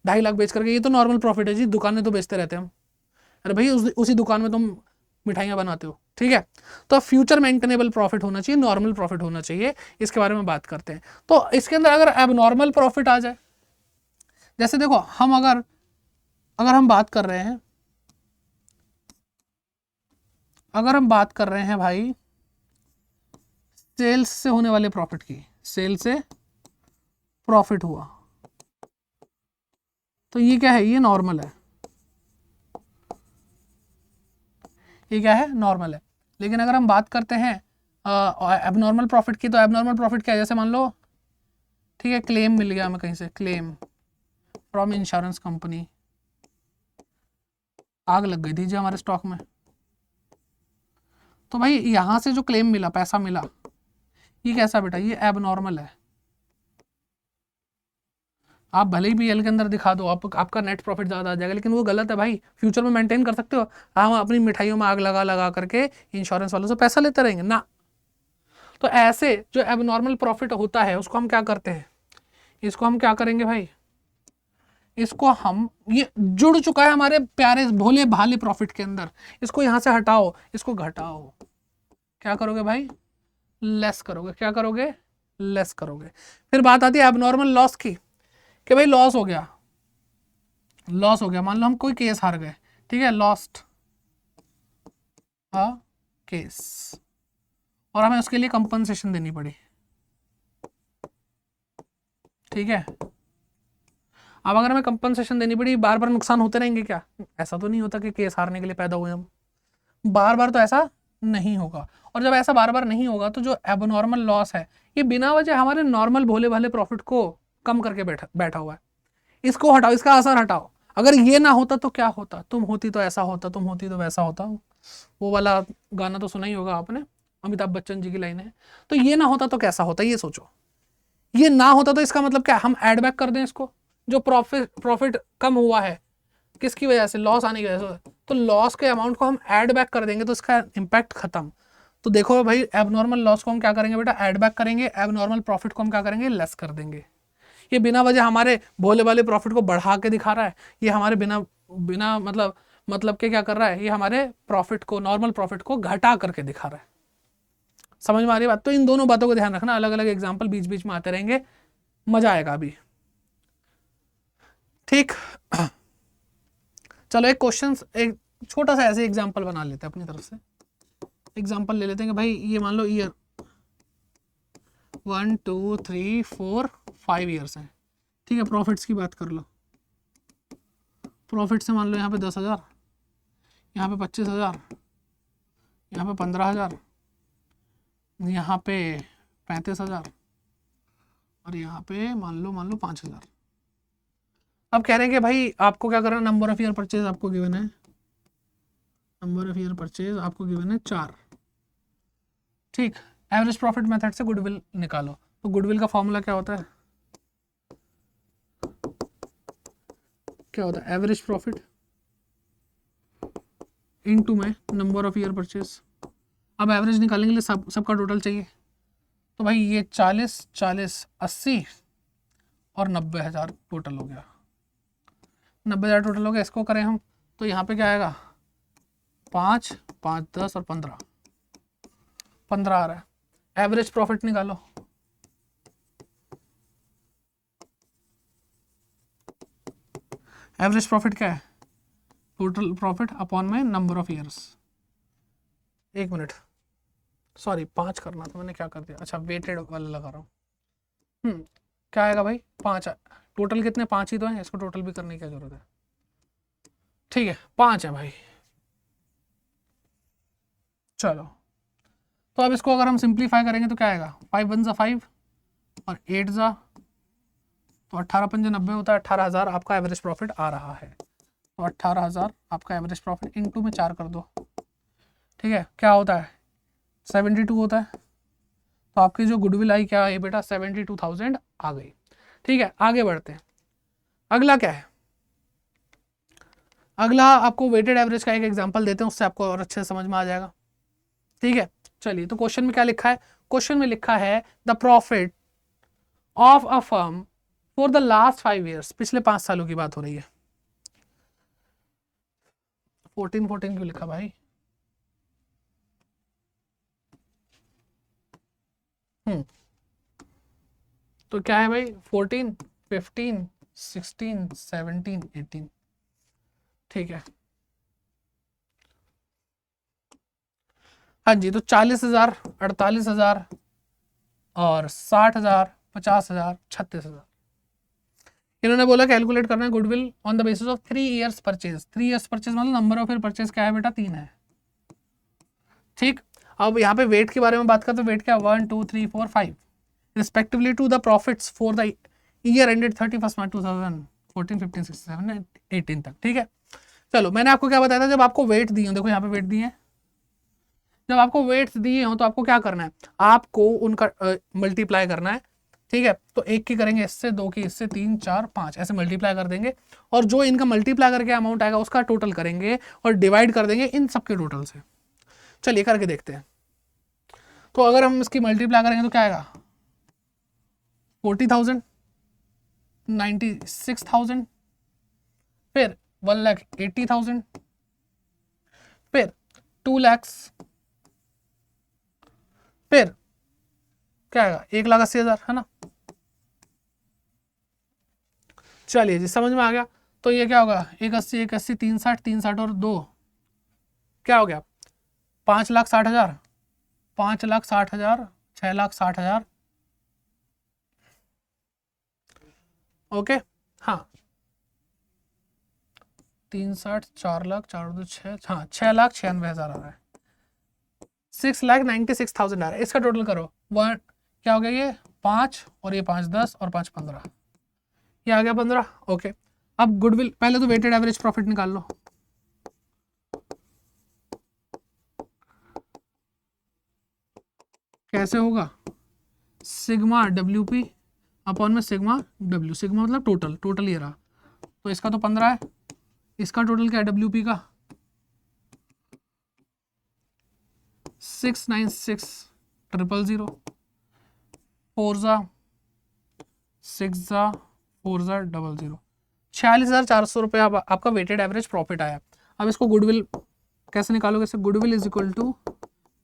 2.5 लाख बेच करके? ये तो नॉर्मल प्रॉफिट है जी, दुकानें तो बेचते रहते हैं हम। अरे भाई उसी दुकान में तुम मिठाइयाँ बनाते हो। ठीक है, तो फ्यूचर मेंटेनेबल प्रॉफिट होना चाहिए, नॉर्मल प्रॉफिट होना चाहिए। इसके बारे में बात करते हैं। तो इसके अंदर अगर अब नॉर्मल प्रॉफिट आ जाए, जैसे देखो हम अगर हम बात कर रहे हैं अगर हम बात कर रहे हैं भाई सेल्स से होने वाले प्रॉफिट की, सेल से प्रॉफिट हुआ, तो ये क्या है, ये नॉर्मल है, ये क्या है, नॉर्मल है। लेकिन अगर हम बात करते हैं एबनॉर्मल प्रॉफिट की, तो एबनॉर्मल प्रॉफिट क्या है, जैसे मान लो ठीक है क्लेम मिल गया हमें कहीं से, क्लेम फ्रॉम इंश्योरेंस कंपनी, आग लग गई थी जी हमारे स्टॉक में, तो भाई यहां से जो क्लेम मिला, पैसा मिला, ये कैसा बेटा, ये एबनॉर्मल है। आप भले ही पीएल के अंदर दिखा दो, आपका नेट प्रॉफिट ज़्यादा आ जाएगा, लेकिन वो गलत है भाई। फ्यूचर में मेंटेन कर सकते हो, हम अपनी मिठाइयों में आग लगा लगा करके इंश्योरेंस वालों से पैसा लेते रहेंगे ना। तो ऐसे जो एबनॉर्मल प्रॉफिट होता है उसको हम क्या करते हैं, इसको हम क्या करेंगे भाई, इसको हम, ये जुड़ चुका है हमारे प्यारे भोले भाले प्रॉफिट के अंदर, इसको यहां से हटाओ, इसको घटाओ, क्या करोगे भाई, लेस करोगे, क्या करोगे, लेस करोगे। फिर बात आती है एबनॉर्मल लॉस की, कि भाई लॉस हो गया, लॉस हो गया, मान लो हम कोई केस हार गए, ठीक है, लॉस्ट अ केस, और हमें उसके लिए कंपनसेशन देनी पड़ी, ठीक है। अब अगर हमें कंपनसेशन देनी पड़ी, बार बार नुकसान होते रहेंगे क्या, ऐसा तो नहीं होता कि केस हारने के लिए पैदा हुए हम, बार बार तो ऐसा नहीं होगा। और जब ऐसा बार बार नहीं होगा तो जो एबनॉर्मल लॉस है ये बिना वजह हमारे नॉर्मल भोले भाले प्रॉफिट को कम करके बैठा बैठा हुआ है। इसको हटाओ, इसका असर हटाओ। अगर ये ना होता तो क्या होता, तुम होती तो ऐसा होता, तुम होती तो वैसा होता, वो वाला गाना तो सुना ही होगा आपने, अमिताभ बच्चन जी की लाइन है। तो ये ना होता तो कैसा होता, ये सोचो। ये ना होता तो इसका मतलब क्या, हम एड बैक कर दें इसको, जो प्रॉफिट प्रॉफिट कम हुआ है किसकी वजह से, लॉस आने की वजह से, तो लॉस के अमाउंट को हम ऐड बैक कर देंगे तो इसका इम्पैक्ट खत्म। तो देखो भाई एबनॉर्मल लॉस को हम क्या करेंगे बेटा, ऐड बैक करेंगे, एबनॉर्मल प्रॉफिट को हम क्या करेंगे, लेस कर देंगे। ये बिना वजह हमारे भोले वाले प्रॉफिट को बढ़ा के दिखा रहा है, ये हमारे बिना बिना मतलब के क्या कर रहा है, ये हमारे प्रॉफिट को, नॉर्मल प्रॉफिट को घटा करके दिखा रहा है। समझ में आ रही बात। तो इन दोनों बातों को ध्यान रखना, अलग अलग एग्जाम्पल बीच बीच में आते रहेंगे, मजा आएगा अभी, ठीक। चलो एक क्वेश्चन, एक छोटा सा ऐसे एग्जाम्पल बना लेते हैं अपनी तरफ से। एग्जाम्पल ले लेते हैं कि भाई ये मान लो ईयर 1 2 3 4 5 ईयर्स हैं, ठीक है। प्रॉफिट्स की बात कर लो, प्रॉफिट से मान लो यहाँ पे 10,000, यहाँ पे 25,000, यहाँ पे 15,000, यहाँ पे 35,000, और यहाँ पे मान लो 5,000। अब कह रहे हैं कि भाई आपको क्या करना, नंबर ऑफ ईयर परचेज आपको गिवन है, नंबर ऑफ ईयर परचेज आपको गिवन है 4, ठीक। एवरेज प्रॉफिट मेथड से गुडविल निकालो, तो गुडविल का फॉर्मूला क्या होता है, क्या होता है, एवरेज प्रॉफिट इनटू में नंबर ऑफ ईयर परचेज। अब एवरेज निकालने के लिए सबका टोटल चाहिए, तो भाई ये 40 40 80 और 90,000 टोटल हो गया, 90,000 टोटल हो गया। इसको करें हम तो यहाँ पे क्या आएगा, 5 5 10 और 15 15 आ रहा है। एवरेज प्रॉफिट निकालो, एवरेज प्रॉफिट क्या है, टोटल प्रॉफिट अपॉन में नंबर ऑफ ईयर्स। एक मिनट, सॉरी 5 करना था मैंने, क्या कर दिया, अच्छा वेटेड वाला लगा रहा हूँ। क्या आएगा भाई, 5, टोटल कितने, 5 ही तो है, इसको टोटल भी करने की क्या जरूरत है, ठीक है 5 है भाई। चलो तो अब इसको अगर हम सिंप्लीफाई करेंगे तो क्या आएगा, 5 1 ज़ा 5 और 8 ज़ा, तो 18 पंजे 90 होता है, 18,000 आपका एवरेज प्रॉफिट आ रहा है। तो 18,000 आपका एवरेज प्रॉफिट इनटू में 4 कर दो, ठीक है। क्या होता है, 72 होता है। तो आपकी जो गुडविल आई क्या है बेटा, 72,000 आ गई, ठीक है। आगे बढ़ते हैं, अगला क्या है, अगला आपको वेटेड एवरेज का एक एग्जांपल देते हैं, उससे आपको और अच्छे से समझ में आ जाएगा, ठीक है। चलिए तो क्वेश्चन में क्या लिखा है, क्वेश्चन में लिखा है the profit of a firm for the last 5 years, पिछले 5 सालों की बात हो रही है। 14 14 क्यों लिखा भाई, तो क्या है भाई, 14 15 16 17 18, ठीक है। हाँ जी, तो 40,000, 48,000 और 60,000, 50,000, 36,000। इन्होंने बोला कैलकुलेट करना है goodwill on the basis of 3 years purchase. 3 years purchase मतलब नंबर ऑफ ईयर परचेज क्या है बेटा, 3 है। ठीक, अब यहाँ पे वेट के बारे में बात करते हैं। वेट क्या, 1 2 3 4 5 respectively to the profits for the year ended 31 March 2014, 15, 16, 18 तक। ठीक है, चलो मैंने आपको क्या बताया था, जब आपको वेट दिए, देखो यहाँ पे वेट दिए हैं, जब आपको वेट्स दिए हो तो आपको क्या करना है, आपको उनका मल्टीप्लाई करना है। ठीक है, तो एक की करेंगे इससे, दो की इससे, 3 4 5 ऐसे मल्टीप्लाई कर देंगे, और जो इनका मल्टीप्लाई करके अमाउंट आएगा उसका टोटल करेंगे और डिवाइड कर देंगे इन सबके टोटल से। चलिए करके देखते हैं। तो अगर हम इसकी मल्टीप्लाई करेंगे तो क्या आएगा, 40,000, 96,000, फिर 1,80,000, फिर 2 लाख, फिर क्या आएगा, 1,80,000, है ना। चलिए जी, समझ में आ गया। तो ये क्या होगा, 180, 180, 360, 360 और 2 क्या हो गया, 5,60,000, 5,60,000, 6,60,000। ओके, हाँ 360, 4 लाख, 4 2 6, हाँ 6,96,000 आ रहा है, 6,96,000 आ रहा है। इसका टोटल करो, वन क्या हो गया, ये 5 और ये 5 10 और 5 15, ये आ गया 15। ओके, अब गुडविल, पहले तो वेटेड एवरेज प्रॉफिट निकाल लो। कैसे होगा, सिग्मा WP अपॉन में सिग्मा W, सिग्मा मतलब टोटल, टोटल ये रहा, तो इसका तो 15 है, इसका टोटल क्या है WP का, 696,000, 4 6 4 00, 46,400 रुपये आपका वेटेड एवरेज प्रॉफिट आया। अब इसको गुडविल कैसे निकालोगे, इससे goodwill is equal to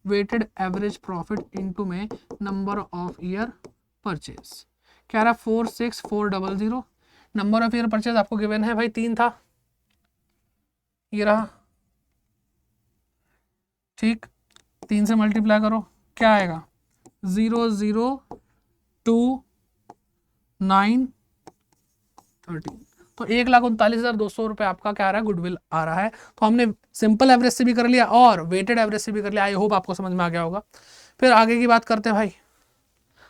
weighted average profit into में नंबर ऑफ ईयर परचेज। क्या रहा, 46400। नंबर ऑफ ईयर परचेज आपको गिवन है भाई 3 था, ये रहा। ठीक, 3 से मल्टीप्लाई करो, क्या आएगा, 0,02,9,13। तो 1,39,200 रुपये आपका क्या आ रहा है, गुडविल आ रहा है। तो हमने सिंपल एवरेज से भी कर लिया और वेटेड एवरेज से भी कर लिया। आई होप आपको समझ में आ गया होगा। फिर आगे की बात करते हैं भाई,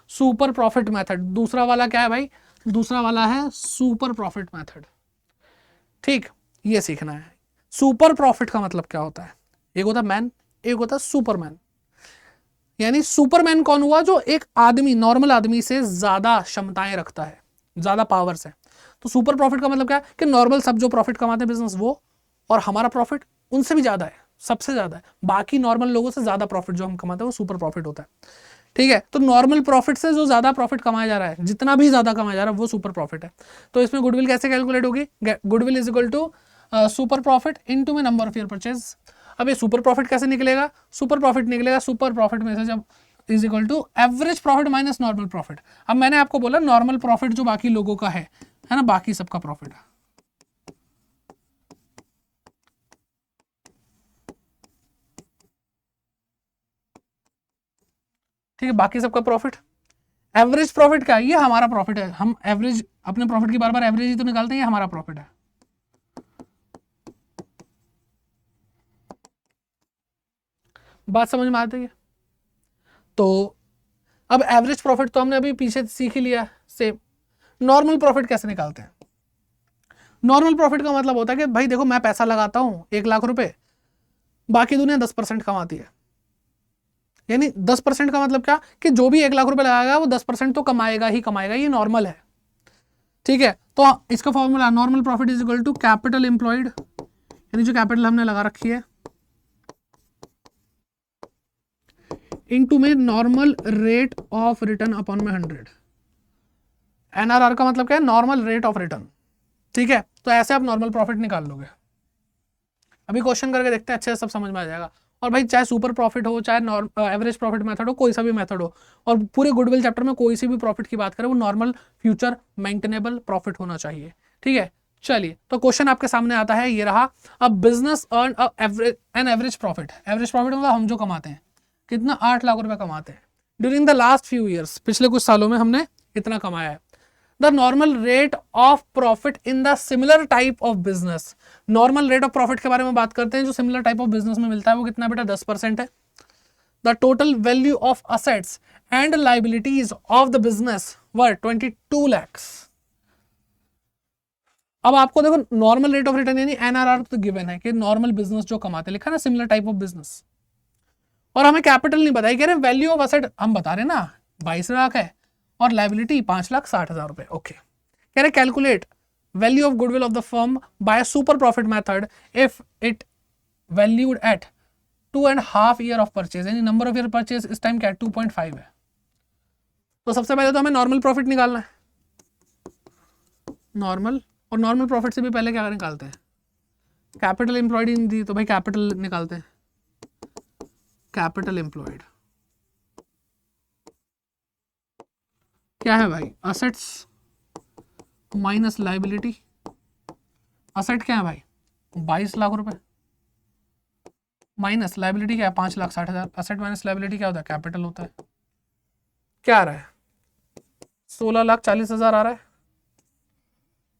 सुपर प्रॉफिट मेथड। दूसरा वाला क्या है भाई, दूसरा वाला है सुपर प्रॉफिट मेथड। ठीक, ये सीखना है। सुपर प्रॉफिट का मतलब क्या होता है, एक होता है मैन, एक होता है सुपरमैन। यानी सुपरमैन कौन हुआ, जो एक आदमी, नॉर्मल आदमी से ज्यादा क्षमताएं रखता है, ज्यादा पावर्स है। तो सुपर प्रॉफिट का मतलब क्या है कि नॉर्मल सब जो प्रॉफिट कमाते हैं बिजनेस वो, और हमारा प्रॉफिट उनसे भी ज्यादा है, सबसे ज्यादा है। बाकी नॉर्मल लोगों से ज्यादा प्रॉफिट जो हम कमाते हैं वो सुपर प्रॉफिट होता है। ठीक है, तो नॉर्मल प्रॉफिट से जो ज्यादा प्रॉफिट कमाया जा रहा है, जितना भी ज्यादा कमाया जा रहा है वो सुपर प्रॉफिट है। तो इसमें गुडविल कैसे कैलकुलेट होगी, goodwill is equal to super profit into में नंबर ऑफ ईयर परचेज। अब ये सुपर प्रॉफिट कैसे निकलेगा, सुपर प्रॉफिट निकलेगा सुपर प्रॉफिट में से जब is equal to average profit minus normal profit. अब मैंने आपको बोला नॉर्मल प्रॉफिट जो बाकी लोगों का है ना, बाकी सबका प्रॉफिट है। ठीक है, बाकी सबका प्रॉफिट। एवरेज प्रॉफिट क्या है, ये हमारा प्रॉफिट है। हम एवरेज अपने प्रॉफिट की बार बार एवरेज ही तो निकालते हैं, ये हमारा प्रॉफिट है। बात समझ में आती है। तो अब एवरेज प्रॉफिट तो हमने अभी पीछे सीख ही लिया। सेम नॉर्मल प्रॉफिट कैसे निकालते हैं। नॉर्मल प्रॉफिट का मतलब होता है कि भाई देखो मैं पैसा लगाता हूं 1,00,000 रुपए, बाकी दुनिया 10% कमाती है। यानी 10% का मतलब क्या कि जो भी 1,00,000 रुपए लगाएगा वो 10% तो कमाएगा ही कमाएगा, ये नॉर्मल है। ठीक है, तो इसका formula normal profit is equal to capital employed, यानी जो कैपिटल हमने लगा रखी है, इनटू में normal rate of return upon में 100। NRR का मतलब क्या है, नॉर्मल रेट ऑफ रिटर्न। ठीक है, तो ऐसे आप नॉर्मल प्रॉफिट निकाल लोगे। अभी क्वेश्चन करके देखते हैं, अच्छे से सब समझ में आ जाएगा। और भाई चाहे सुपर प्रॉफिट हो, चाहे एवरेज प्रॉफिट मेथड हो, कोई सा भी मेथड हो, और पूरे गुडविल चैप्टर में कोई सी भी प्रॉफिट की बात करें, वो नॉर्मल फ्यूचर मेंटेनेबल प्रॉफिट होना चाहिए। ठीक है, चलिए तो क्वेश्चन आपके सामने आता है, ये रहा। अब business earn an average profit. Average profit मतलब हम जो कमाते हैं, कितना 8 लाख रुपए कमाते हैं during the last few years, पिछले कुछ सालों में हमने इतना कमाया है। The normal rate of profit in the similar type of business, normal rate of profit के बारे में बात करते हैं जो सिमिलर टाइप ऑफ बिजनेस में मिलता है, वो कितना बेटा 10% है। The total value of assets and liabilities of the business were 22 lakhs। अब आपको देखो नॉर्मल रेट ऑफ रिटर्न यानी एनआरआर तो गिवन है कि नॉर्मल बिजनेस जो कमाते, लिखा ना सिमिलर टाइप ऑफ बिजनेस, और हमें कैपिटल नहीं बताया, कह रहे वैल्यू ऑफ असेट हम बता रहे ना 22 लाख है और लाइबिलिटी 5,60,000 रुपए। ओके, कह रहे calculate value of goodwill of the firm by super profit method if it valued at 2.5 year of purchase, यानी नंबर ऑफ ईयर परचेज इस टाइम क्या है 2.5 है। तो सबसे पहले तो हमें नॉर्मल प्रॉफिट निकालना है, नॉर्मल, और नॉर्मल प्रॉफिट से भी पहले क्या निकालते हैं, कैपिटल एम्प्लॉयड इन दी, तो भाई कैपिटल निकालते हैं, कैपिटल एम्प्लॉयड क्या है भाई, असेट्स माइनस लाइबिलिटी। असेट क्या है भाई 22 लाख रुपए, माइनस लाइबिलिटी क्या है 5,60,000। असेट माइनस लाइबिलिटी क्या होता है, कैपिटल होता है। क्या आ रहा है 16,40,000 आ रहा है,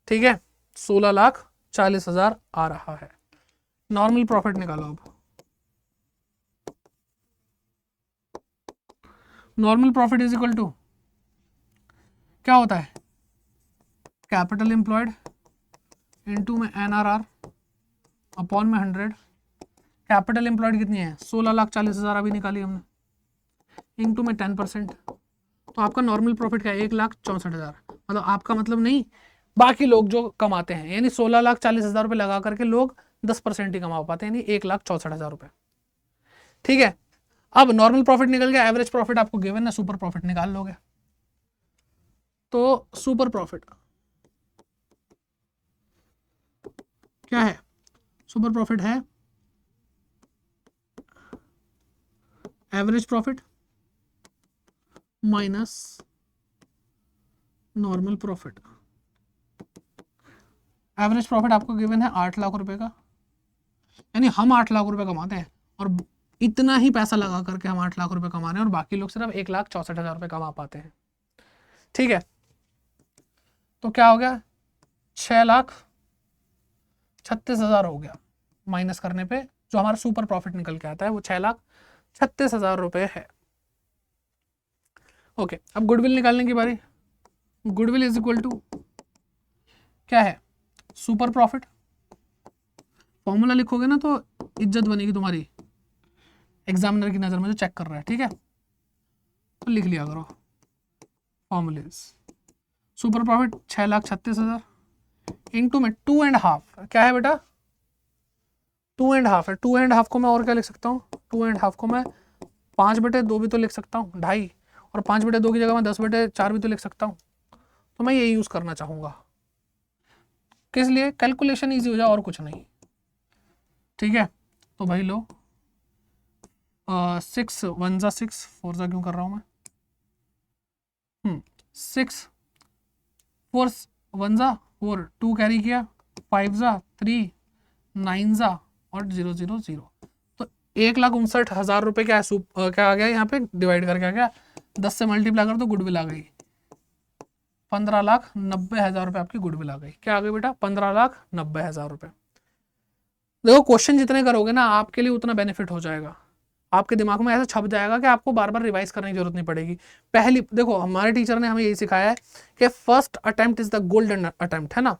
ठीक है 16,40,000 आ रहा है। नॉर्मल प्रॉफिट निकालो अब, normal profit is equal to क्या होता है, कैपिटल एम्प्लॉयड इनटू में एनआरआर अपॉन में 100। कैपिटल एम्प्लॉयड कितनी है 16,40,000 अभी निकाली हमने, इनटू में 10%, तो आपका नॉर्मल प्रॉफिट क्या है 1,64,000। मतलब आपका मतलब नहीं, बाकी लोग जो कमाते हैं, यानी 16,40,000 रुपये लगा करके लोग 10% ही कमा पाते हैं, यानी 1,64,000 रुपये। ठीक है, अब नॉर्मल प्रॉफिट निकल गया, एवरेज प्रॉफिट आपको गिवन है, सुपर प्रॉफिट निकाल लोगे। तो सुपर प्रॉफिट क्या है, सुपर प्रॉफिट है average profit minus normal profit. Average profit आपको गिवन है 8 लाख रुपए का, यानी हम 8 लाख रुपए कमाते हैं और इतना ही पैसा लगा करके हम 8 लाख रुपए कमा रहे हैं, और बाकी लोग सिर्फ 1,64,000 रुपये कमा पाते हैं। ठीक है, तो क्या हो गया 6,36,000 हो गया, माइनस करने पे जो हमारा सुपर प्रॉफिट निकल के आता है वो 6,36,000 रुपये है। ओके, अब गुडविल निकालने की बारी। गुडविल इज इक्वल टू क्या है, सुपर प्रॉफिट। फॉर्मूला लिखोगे ना तो इज्जत बनेगी तुम्हारी एग्जामिनर की नज़र में जो चेक कर रहा है। ठीक है, तो लिख लिया करो फॉर्मूलेज। सुपर प्रॉफिट 6,36,000 इंटू में 2.5 क्या है बेटा 2.5 है। 2.5 को मैं और क्या लिख सकता हूँ, 2.5 को मैं 5/2 भी तो लिख सकता हूँ, 2.5, और 5/2 की जगह मैं 10/4 भी तो लिख सकता हूँ। तो मैं ये यूज़ करना चाहूँगा, किस लिए, कैलकुलेशन ईजी हो जाए और कुछ नहीं। ठीक है, तो भाई लो 6 1 जा 6 4 जा क्यों कर रहा हूँ मैं, 6 4 1 जा 4, 2 कैरी किया, 5 जा 3, 9 जा और 0 0 0, तो 1,59,000 रुपये क्या है, क्या आ गया यहाँ पे डिवाइड करके आ गया, 10 से मल्टीप्लाई कर तो गुडविल आ गई 15,90,000 रुपये आपकी गुडविल आ गई। क्या आ गई बेटा 15,90,000 रुपये। देखो क्वेश्चन जितने करोगे ना आपके लिए उतना बेनिफिट हो जाएगा, आपके दिमाग में ऐसा छप जाएगा कि आपको बार बार रिवाइज करने की जरूरत नहीं पड़ेगी। पहली देखो हमारे टीचर ने हमें यही सिखाया है कि first attempt is the golden attempt, है ना।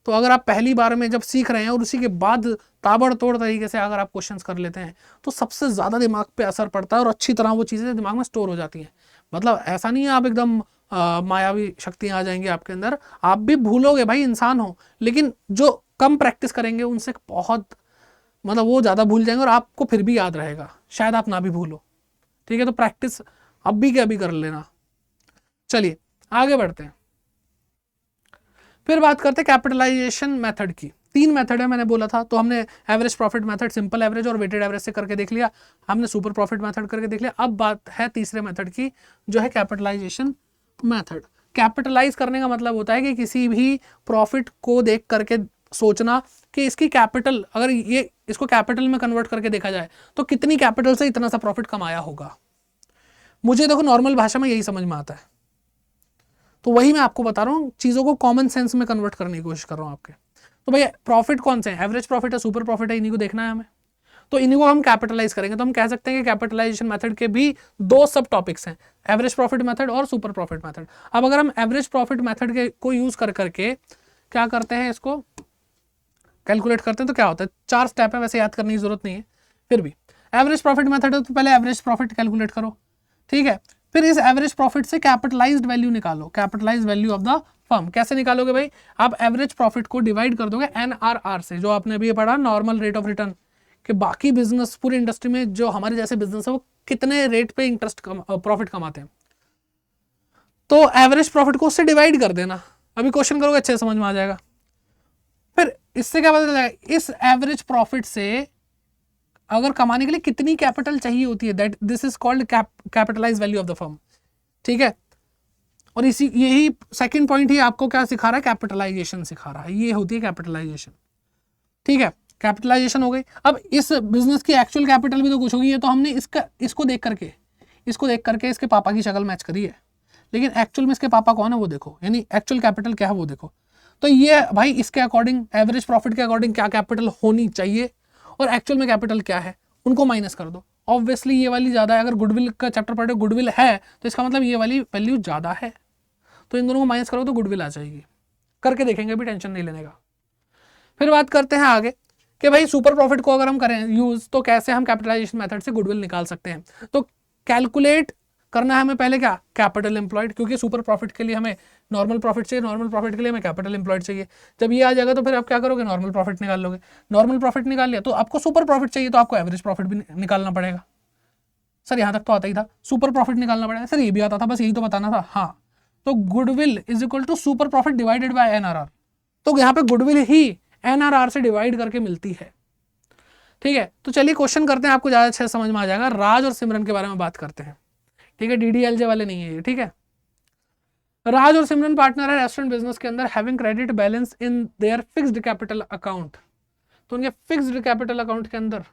तो अगर आप पहली बार में जब सीख रहे हैं और उसी के बाद ताबड़तोड़ तरीके से अगर आप क्वेश्चंस कर लेते हैं तो सबसे ज़्यादा दिमाग पे असर पड़ता है और अच्छी तरह वो चीज़ें दिमाग में स्टोर हो जाती हैं। मतलब ऐसा नहीं है आप एकदम मायावी शक्तियाँ आ जाएंगी आपके अंदर, आप भी भूलोगे भाई, इंसान हो, लेकिन जो कम प्रैक्टिस करेंगे उनसे बहुत मतलब वो ज़्यादा भूल जाएंगे और आपको फिर भी याद रहेगा, शायद आप ना भी भूलो। ठीक है, तो प्रैक्टिस अभी के अभी कर लेना। चलिए आगे बढ़ते हैं, फिर बात करते हैं कैपिटलाइजेशन मेथड की। 3 मेथड है मैंने बोला था, तो हमने average profit method, simple average और वेटेड एवरेज से करके देख लिया, हमने सुपर प्रॉफिट मेथड करके देख लिया। अब बात है तीसरे मेथड की जो है कैपिटलाइजेशन मेथड। कैपिटलाइज करने का मतलब होता है कि किसी भी प्रॉफिट को देख करके सोचना कि इसकी कैपिटल, अगर ये इसको कैपिटल में कन्वर्ट करके देखा जाए तो कितनी कैपिटल से इतना सा प्रॉफिट कमाया होगा। मुझे देखो नॉर्मल भाषा में यही समझ में आता है, तो वही मैं आपको बता रहा हूँ, चीज़ों को कॉमन सेंस में कन्वर्ट करने की कोशिश कर रहा हूँ आपके। तो भैया प्रॉफिट कौन से हैं, एवरेज प्रॉफिट है, सुपर प्रॉफिट है, इन्हीं को देखना है हमें। तो इन्हीं को हम कैपिटलाइज करेंगे। तो हम कह सकते हैं कि कैपिटलाइजेशन मेथड के भी दो सब टॉपिक्स हैं, एवरेज प्रॉफिट मेथड और सुपर प्रॉफिट मेथड। अब अगर हम एवरेज प्रॉफिट मेथड के को यूज कर करके क्या करते हैं, इसको कैलकुलेट करते हैं, तो क्या होता है, 4 स्टेप है, वैसे याद करने की जरूरत नहीं है, फिर भी एवरेज प्रॉफिट मेथड है तो पहले एवरेज प्रॉफिट कैलकुलेट करो, ठीक है। फिर इस एवरेज प्रॉफिट से कैपिटलाइज्ड वैल्यू निकालो, capitalised value of the firm. कैसे निकालोगे भाई, आप एवरेज प्रॉफिट को डिवाइड कर दोगे एनआरआर से, जो आपने अभी पढ़ा नॉर्मल रेट ऑफ रिटर्न, कि बाकी बिजनेस पूरी इंडस्ट्री में जो हमारे जैसे बिजनेस है वो कितने रेट पे इंटरेस्ट प्रॉफिट कमाते हैं, तो एवरेज प्रॉफिट को उससे डिवाइड कर देना। अभी क्वेश्चन करोगे अच्छे से समझ में आ जाएगा। फिर इससे क्या पता चलेगा, इस एवरेज प्रॉफिट से अगर कमाने के लिए कितनी कैपिटल चाहिए होती है, that this is called capitalise value of the firm, ठीक है। और इसी यही सेकंड पॉइंट ही आपको क्या सिखा रहा है, कैपिटलाइजेशन सिखा रहा है, ये होती है कैपिटलाइजेशन, ठीक है। कैपिटलाइजेशन हो गई। अब इस बिजनेस की एक्चुअल कैपिटल भी तो कुछ होगी, ये तो हमने इसको देख करके इसके पापा की शक्ल मैच करी है, लेकिन एक्चुअल में इसके पापा कौन है वो देखो, यानी एक्चुअल कैपिटल क्या है वो देखो। तो ये भाई इसके अकॉर्डिंग, एवरेज प्रॉफिट के अकॉर्डिंग क्या कैपिटल होनी चाहिए और एक्चुअल में कैपिटल क्या है, उनको माइनस कर दो। ऑब्वियसली ये वाली ज़्यादा है, अगर गुडविल का चैप्टर पढ़े गुडविल है तो इसका मतलब ये वाली वैल्यू ज़्यादा है, तो इन दोनों को माइनस करो तो गुडविल आ जाएगी। करके देखेंगे, अभी टेंशन नहीं लेने का। फिर बात करते हैं आगे कि भाई सुपर प्रॉफिट को अगर हम करें यूज, तो कैसे हम कैपिटलाइजेशन मेथड से गुडविल निकाल सकते हैं। तो कैलकुलेट करना है हमें पहले क्या, कैपिटल एम्प्लॉयड, क्योंकि सुपर प्रॉफिट के लिए हमें नॉर्मल प्रॉफिट चाहिए, नॉर्मल प्रॉफिट के लिए हमें कैपिटल एम्प्लॉयड चाहिए। जब ये आ जाएगा तो फिर आप क्या करोगे, नॉर्मल प्रॉफिट निकाल लोगे। नॉर्मल प्रॉफिट निकाल लिया तो आपको सुपर प्रॉफिट चाहिए, तो आपको एवरेज प्रॉफिट भी निकालना पड़ेगा। सर यहाँ तक तो आता ही था, सुपर प्रॉफिट निकालना पड़ेगा, सर ये भी आता था, बस यही तो बताना था। हाँ, तो goodwill is equal to super profit divided by NRR. तो यहाँ पे गुडविल ही एनआरआर से डिवाइड करके मिलती है, ठीक है। तो चलिए क्वेश्चन करते हैं, आपको ज्यादा अच्छा समझ में आ जाएगा। राज और सिमरन के बारे में बात करते हैं, ठीक है, डीडीएलजे वाले नहीं है ये, ठीक है। राज और सिमरन पार्टनर है रेस्टोरेंट बिजनेस के अंदर, having credit balance in their fixed capital account. तो उनके फिक्स्ड कैपिटल अकाउंट के अंदर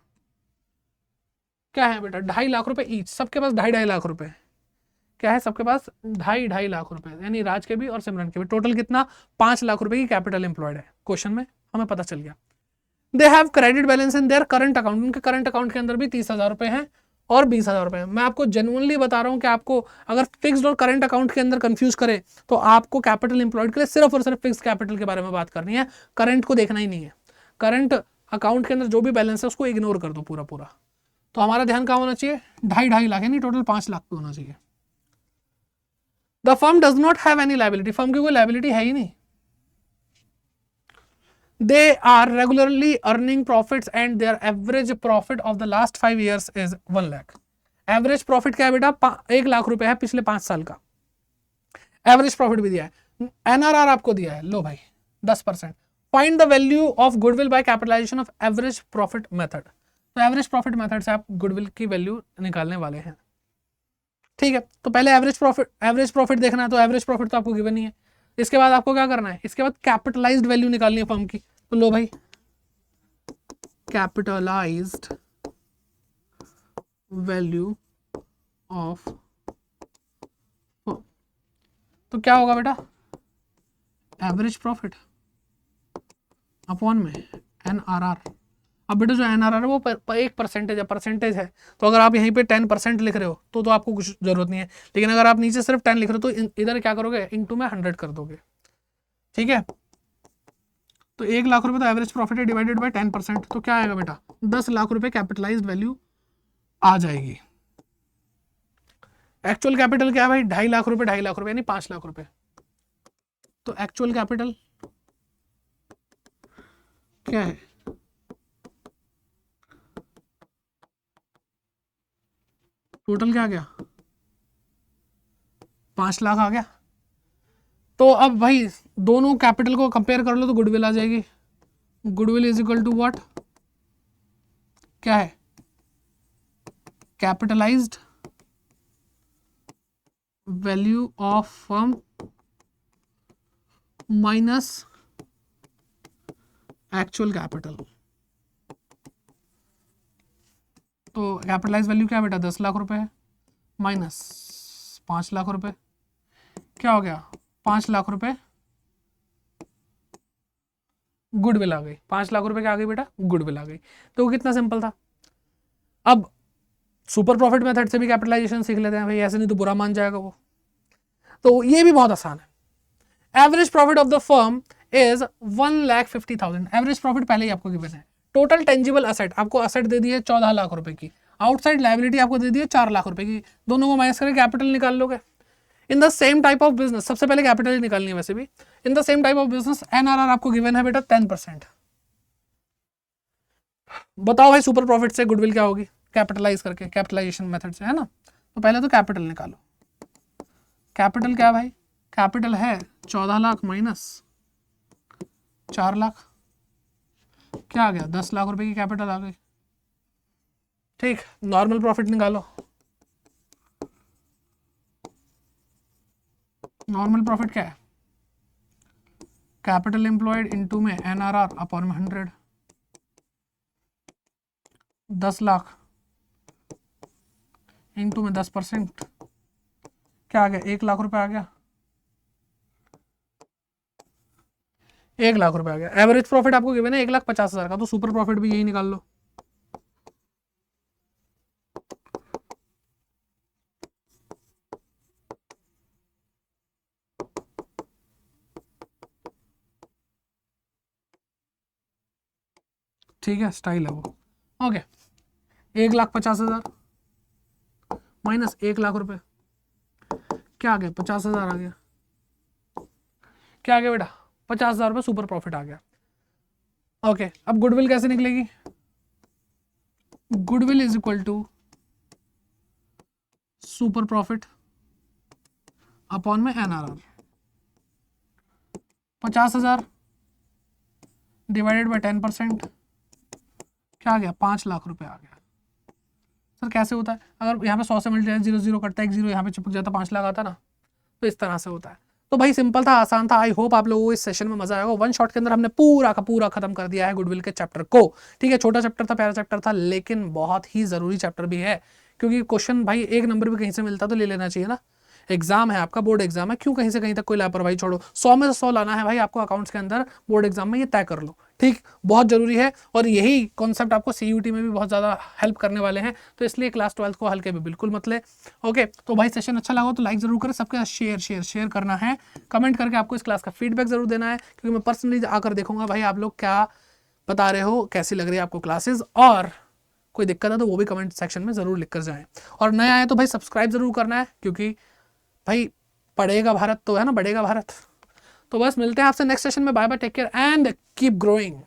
क्या है बेटा, 2.5 लाख रुपए ईच, सबके पास 2.5 लाख रुपए क्या है, सबके पास 2.5 लाख रुपए, यानी राज के भी और सिमरन के भी। टोटल कितना, 5 लाख रुपए की कैपिटल एम्प्लॉयड है, क्वेश्चन में हमें पता चल गया। They have credit balance in their current account, उनके करंट अकाउंट के अंदर भी 30,000 रुपए हैं और 20,000 रुपए हैं। मैं आपको जेन्युइनली बता रहा हूं कि आपको अगर फिक्स्ड और करंट अकाउंट के अंदर कंफ्यूज करे तो आपको कैपिटल एम्प्लॉयड के लिए सिर्फ और सिर्फ फिक्स्ड कैपिटल के बारे में बात करनी है, करंट को देखना ही नहीं है। करंट अकाउंट के अंदर जो भी बैलेंस है उसको इग्नोर कर दो पूरा पूरा। तो हमारा ध्यान कहाँ होना चाहिए, 2.5 लाख, यानी टोटल 5 लाख पे होना चाहिए। The firm does not have any liability, firm की कोई लायबिलिटी है ही नहीं। They are regularly earning profits and their average profit of the last 5 years is 1 lakh. Average profit क्या है बेटा, 1 लाख रुपए है पिछले 5 साल का, एवरेज प्रॉफिट भी दिया है। एनआरआर आपको दिया है, लो भाई 10%। Find the value of goodwill by capitalisation of average profit method. तो एवरेज प्रॉफिट मेथड से आप गुडविल की वैल्यू निकालने वाले हैं, ठीक है। तो पहले एवरेज प्रॉफिट देखना है, तो एवरेज प्रॉफिट तो आपको गिवन ही है। इसके बाद आपको क्या करना है, इसके बाद कैपिटलाइज्ड वैल्यू निकालनी है फर्म की। तो लो भाई कैपिटलाइज्ड वैल्यू ऑफ, तो क्या होगा बेटा, एवरेज प्रॉफिट अपॉन में एनआरआर। अब बेटा जो एनआरआर है वो एक परसेंटेज है, तो अगर आप यहीं पे 10% लिख रहे हो तो आपको कुछ जरूरत नहीं है, लेकिन अगर आप नीचे सिर्फ 10 लिख रहे हो तो इधर क्या करोगे, इनटू में 100 कर दोगे, ठीक है। तो 1 लाख रुपए तो एवरेज प्रॉफिट है, डिवाइडेड बाय 10%, तो क्या आएगा बेटा, 10 लाख रुपए कैपिटलाइज्ड वैल्यू आ जाएगी। एक्चुअल कैपिटल क्या है भाई, 2.5 लाख रुपए, 2.5 लाख रुपए यानी 5 लाख रुपए। तो एक्चुअल कैपिटल क्या है, टोटल क्या आ गया, 5 लाख आ गया। तो अब भाई दोनों कैपिटल को कंपेयर कर लो तो गुडविल आ जाएगी। Goodwill is equal to what, क्या है, capitalised value of firm minus actual capital. तो कैपिटलाइज वैल्यू क्या बेटा 10 लाख रुपए है, माइनस 5 लाख रुपए, क्या हो गया 5 लाख रुपए गुडविल आ गई। 5 लाख रुपए क्या आ गई बेटा, गुडविल आ गई। तो वो कितना सिंपल था। अब सुपर प्रॉफिट मेथड से भी कैपिटलाइजेशन सीख लेते हैं भाई, ऐसे नहीं तो बुरा मान जाएगा वो। तो ये भी बहुत आसान है। Average profit of the firm is 1,50,000। Average profit पहले ही आपको गिवन है। टोटल टेंजिबल असेट, आपको असेट दे दी है 14 लाख रुपए की, आउटसाइड लायबिलिटी आपको दे दी है 4 लाख रुपए की, दोनों को माइनस करके कैपिटल निकाल लोगे। In the same type of business, सबसे पहले कैपिटल ही निकालनी है वैसे भी। In the same type of business NRR आपको गिवन है बेटा 10%। बताओ भाई सुपर प्रॉफिट से गुडविल क्या होगी, कैपिटलाइज करके, कैपिटलाइजेशन मेथड से, है ना। तो पहले तो कैपिटल निकालो। कैपिटल क्या भाई, कैपिटल है 14 लाख माइनस 4 लाख, क्या आ गया 10 लाख रुपए की कैपिटल आ गई। ठीक, नॉर्मल प्रॉफिट निकालो। नॉर्मल प्रॉफिट क्या है, कैपिटल एम्प्लॉयड इनटू में एनआरआर अपॉन में 100, 10 लाख इनटू में 10%, क्या आ गया 1 लाख रुपए आ गया, 1 लाख रुपए आ गया। एवरेज प्रॉफिट आपको गिवन है 1,50,000 का, तो सुपर प्रॉफिट भी यही निकाल लो। ठीक है, स्टाइल है वो। ओके, 1,50,000 माइनस 1 लाख रुपए, क्या आ गया 50,000 आ गया, क्या आ गया बेटा 50,000 रुपए सुपर प्रॉफिट आ गया। ओके, अब गुडविल कैसे निकलेगी, goodwill is equal to super profit upon में एनआरआर। 50,000 डिवाइडेड बाय 10%, क्या आ गया 5 लाख रुपए आ गया। सर कैसे होता है, अगर यहाँ पे 100 से मल्टीप्लाई 0 0 करता है, एक 0 यहाँ पे चिपक जाता 5 लाख आता ना, तो इस तरह से होता है। तो भाई सिंपल था, आसान था। आई होप आप लोगों को इस सेशन में मजा आएगा। वन शॉट के अंदर हमने पूरा का पूरा खत्म कर दिया है गुडविल के चैप्टर को। ठीक है, छोटा चैप्टर था, प्यारा चैप्टर था, लेकिन बहुत ही जरूरी चैप्टर भी है, क्योंकि क्वेश्चन भाई एक नंबर भी कहीं से मिलता तो ले लेना चाहिए ना। एग्जाम है आपका, बोर्ड एग्जाम है, क्यों कहीं से कहीं तक कोई लापरवाही छोड़ो। 100 में से 100 लाना है भाई आपको अकाउंट्स के अंदर बोर्ड एग्जाम में, ये तय कर लो। ठीक, बहुत जरूरी है, और यही कॉन्सेप्ट आपको सीयूटी में भी बहुत ज़्यादा हेल्प करने वाले हैं, तो इसलिए क्लास 12 को हल्के में बिल्कुल मत ले। ओके, तो भाई सेशन अच्छा लगा तो लाइक जरूर करें, सबके साथ शेयर शेयर शेयर करना है, कमेंट करके आपको इस क्लास का फीडबैक जरूर देना है, क्योंकि मैं पर्सनली आकर देखूंगा भाई आप लोग क्या बता रहे हो, कैसी लग रही है आपको क्लासेस, और कोई दिक्कत है तो वो भी कमेंट सेक्शन में जरूर लिख कर जाएं। और नया आए तो भाई सब्सक्राइब जरूर करना है, क्योंकि भाई पढ़ेगा भारत तो है ना, बढ़ेगा भारत। तो बस मिलते हैं आपसे नेक्स्ट सेशन में। Bye bye, take care and keep growing.